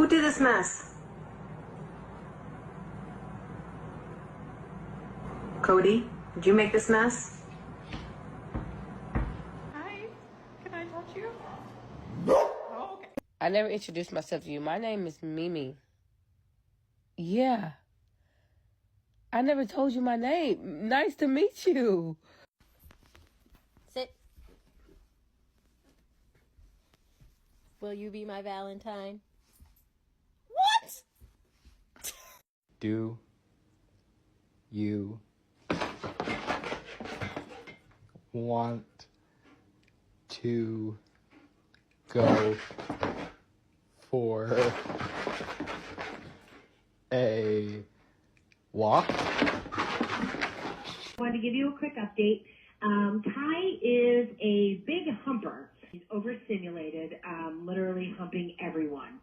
Who did this mess? Cody, did you make this mess? Hi, can I touch you? Oh, okay. I never introduced myself to you. My name is Mimi. Yeah. I never told you my name. Nice to meet you. Sit. Will you be my Valentine? What? Do you want to go for a walk? I wanted to give you a quick update. Ty is a big humper. He's overstimulated, literally humping everyone.